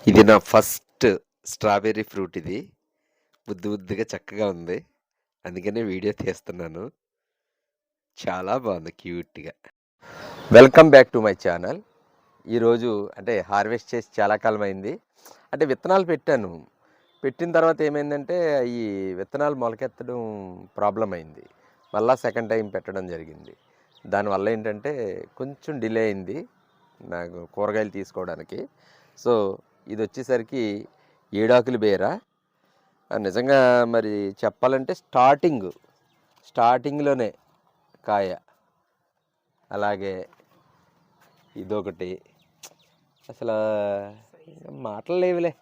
ఇది నా first strawberry fruit ఇది. ముద్దు ముద్దుగా చక్కగా ఉంది. అందుకనే వీడియో తీస్తున్నాను. చాలా బాగుంది క్యూట్‌గా. Welcome back to my channel. ఈరోజు అంటే హార్వెస్ట్ చేసి చాలా కాలం అయింది. అంటే విత్తనాలు పెట్టాను. పెట్టిన తర్వాత ఏమైందంటే ఈ విత్తనాలు మొలకెత్తడం ప్రాబ్లమ్ అయింది. మళ్ళా సెకండ్ టైం పెట్టడం జరిగింది. దానివల్ల ఏంటంటే కొంచెం డిలే అయింది నాకు కూరగాయలు తీసుకోవడానికి. సో ఇదొచ్చేసరికి ఏడాకుల బేర. నిజంగా మరి చెప్పాలంటే స్టార్టింగ్‌లోనే కాయ. అలాగే ఇదొకటి. అసలు మాటలు లేవులే.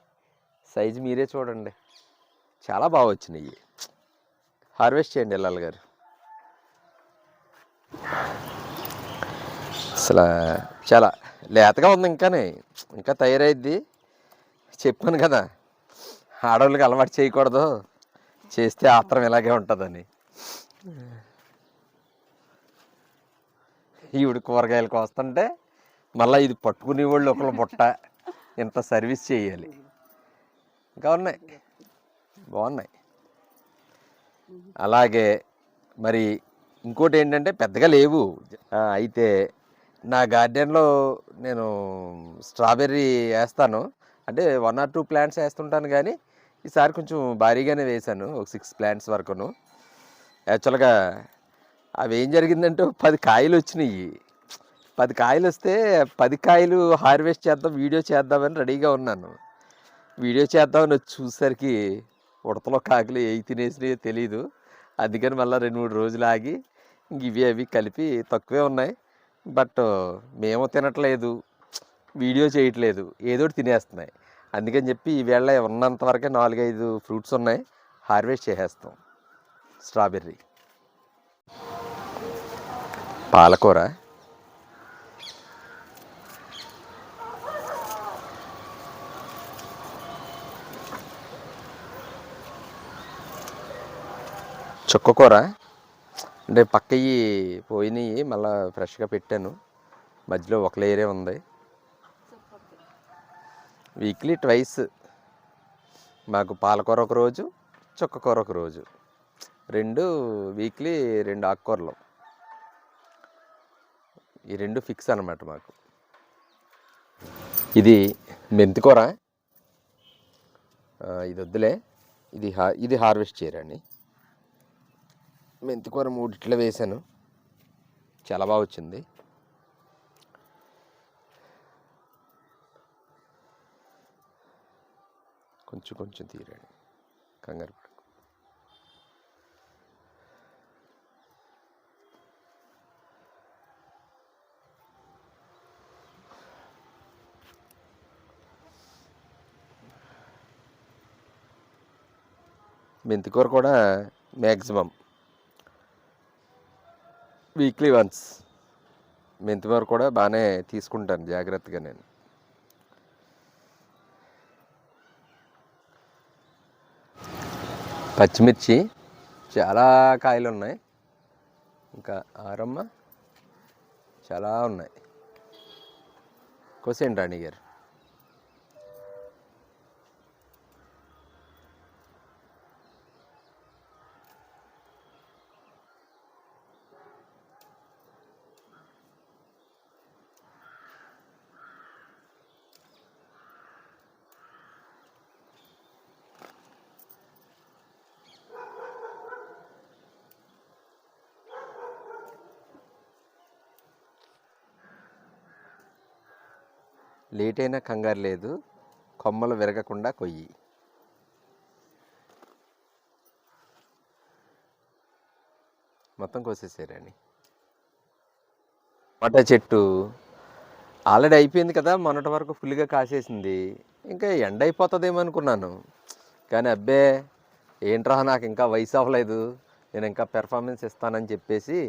సైజు మీరే చూడండి. చాలా బాగా వచ్చినాయి. హార్వెస్ట్ చేయండి ఇల్లాల్ గారు. అసలు చాలా లేతగా ఉంది. ఇంకా తయారైద్ది. చెప్పాను కదా, ఆడవాళ్ళకి అలవాటు చేయకూడదు, చేస్తే ఆత్రం ఇలాగే ఉంటుందని. ఈవిడ కూరగాయలకు వస్తుంటే మళ్ళీ ఇది పట్టుకునే వాళ్ళు ఒకళ్ళు బుట్ట ఇంత సర్వీస్ చేయాలి. ఇంకా ఉన్నాయి, బాగున్నాయి. అలాగే మరి ఇంకోటి ఏంటంటే పెద్దగా లేవు. అయితే నా గార్డెన్లో నేను స్ట్రాబెర్రీ వేస్తాను. అంటే 1 or 2 ప్లాంట్స్ వేస్తుంటాను, కానీ ఈసారి కొంచెం భారీగానే వేశాను. ఒక 6 ప్లాంట్స్ వరకును. యాక్చువల్గా అవి ఏం జరిగిందంటే 10 కాయలు వచ్చినాయి. 10 కాయలు వస్తే 10 కాయలు హార్వెస్ట్ చేద్దాం, వీడియో చేద్దామని రెడీగా ఉన్నాను. వీడియో చేద్దామని వచ్చి చూసేసరికి ఉడతలో కాకులు ఏవి తినేసినాయో తెలీదు. అందుకని మళ్ళీ 2-3 రోజులు ఆగి ఇవి అవి కలిపి తక్కువే ఉన్నాయి. బట్ మేము తినట్లేదు, వీడియో చేయట్లేదు, ఏదోటి తినేస్తున్నాయి. అందుకని చెప్పి ఈవేళ ఉన్నంత వరకే 4-5 ఫ్రూట్స్ ఉన్నాయి, హార్వెస్ట్ చేసేస్తాం. స్ట్రాబెర్రీ, పాలకూర, చుక్కకూర. అంటే పక్కవి పోయినాయి, మళ్ళీ ఫ్రెష్గా పెట్టాను. మధ్యలో ఒక లేయరే ఉంది. వీక్లీ ట్వైస్ మాకు పాలకూర ఒక రోజు, చుక్కకూర ఒక రోజు. 2 వీక్లీ 2 ఆకుకూరలు. ఈ 2 ఫిక్స్ అన్నమాట మాకు. ఇది మెంతికూర. ఇది వద్దులే, ఇది హార్వెస్ట్ చేయరండి. మెంతికూర 3 ఇట్లా వేసాను, చాలా బాగా వచ్చింది. కొంచెం తీరండి, కంగారు పడకు. మెంతికూర కూడా మ్యాక్సిమం వీక్లీ వన్స్. మెంతికూర కూడా బాగానే తీసుకుంటాను జాగ్రత్తగా నేను. పచ్చిమిర్చి చాలా కాయలు ఉన్నాయి, ఇంకా ఆరమ్మ చాలా ఉన్నాయి. కోసేయండి రాణి గారు. లేట్ అయినా కంగారు లేదు, కొమ్మలు విరగకుండా కొయ్యి. మొత్తం కోసేసారని. టమాటా చెట్టు ఆల్రెడీ అయిపోయింది కదా, మొన్నటి వరకు ఫుల్గా కాసేసింది. ఇంకా ఎండ అయిపోతుందేమో అనుకున్నాను, కానీ అబ్బే ఏంట్రా నాకు ఇంకా వయసు అవ్వలేదు, నేను ఇంకా పెర్ఫార్మెన్స్ ఇస్తానని చెప్పేసి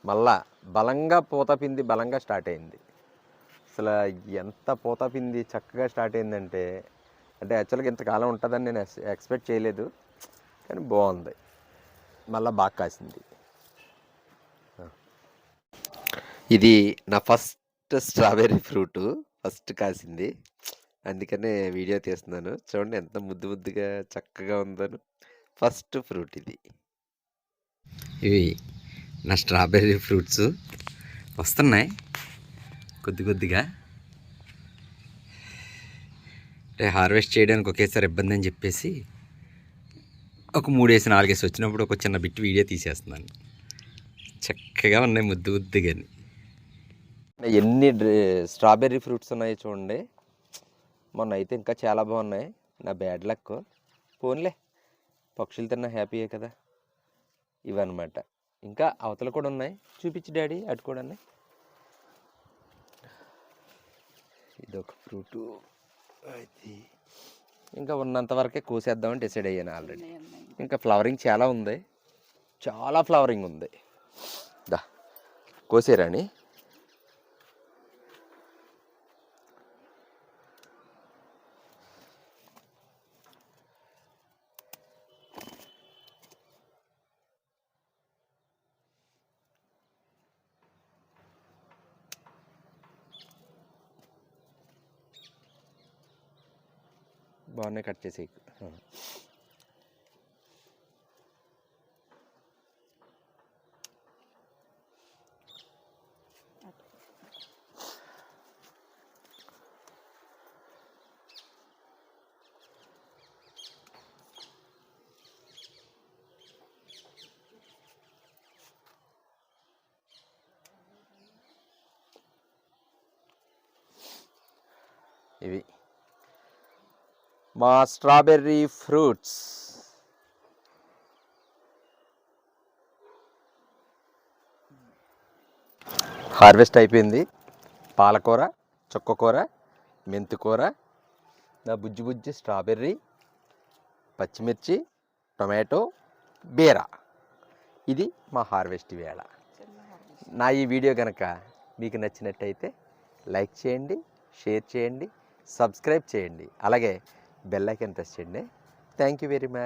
మళ్ళా బలంగా పూతపింది, బలంగా స్టార్ట్ అయింది. అసలు ఎంత పూతపింది చక్కగా స్టార్ట్ అయిందంటే, అంటే యాక్చువల్గా ఇంతకాలం ఉంటుందని నేను ఎక్స్పెక్ట్ చేయలేదు, కానీ బాగుంది. మళ్ళీ బాగా కాసింది. ఇది నా ఫస్ట్ స్ట్రాబెర్రీ ఫ్రూటు, ఫస్ట్ కాసింది. అందుకనే వీడియో తీస్తున్నాను. చూడండి ఎంత ముద్దు ముద్దుగా చక్కగా ఉందను. ఫస్ట్ ఫ్రూట్ ఇది. ఇవి నా స్ట్రాబెర్రీ ఫ్రూట్స్ వస్తున్నాయి కొద్ది కొద్దిగా. అంటే హార్వెస్ట్ చేయడానికి ఒకేసారి ఇబ్బంది అని చెప్పేసి ఒక 3 4 వచ్చినప్పుడు ఒక చిన్న బిట్ వీడియో తీసేస్తున్నాను. చక్కగా ఉన్నాయి ముద్దు ముద్దుగా. ఎన్ని స్ట్రాబెర్రీ ఫ్రూట్స్ ఉన్నాయో చూడండి. మొన్న అయితే ఇంకా చాలా బాగున్నాయి. నా బ్యాడ్ లక్. పోన్లే, పక్షులు తిన్నా హ్యాపీయే కదా. ఇవన్నమాట. ఇంకా అవతల కూడా ఉన్నాయి. చూపించి డాడీ అటు కూడా. ఇదొక ఫ్రూటు. అది ఇంకా ఉన్నంత వరకే కోసేద్దామని డిసైడ్ అయ్యాను ఆల్రెడీ. ఇంకా ఫ్లవరింగ్ చాలా ఉంది, చాలా ఫ్లవరింగ్ ఉంది. దా కోసేరాని. బాగున్నాయి, కట్ చేసి. ఇవి మా స్ట్రాబెర్రీ ఫ్రూట్స్. హార్వెస్ట్ అయిపోయింది. పాలకూర, చుక్కకూర, మెంతికూర, నా బుజ్జి బుజ్జి స్ట్రాబెర్రీ, పచ్చిమిర్చి, టొమాటో, బీర. ఇది మా హార్వెస్ట్ వేళ. నా ఈ వీడియో కనుక మీకు నచ్చినట్టయితే లైక్ చేయండి, షేర్ చేయండి, సబ్స్క్రైబ్ చేయండి, అలాగే బెల్ ఐకాన్ ప్రెస్ చేయండి. Thank you very much.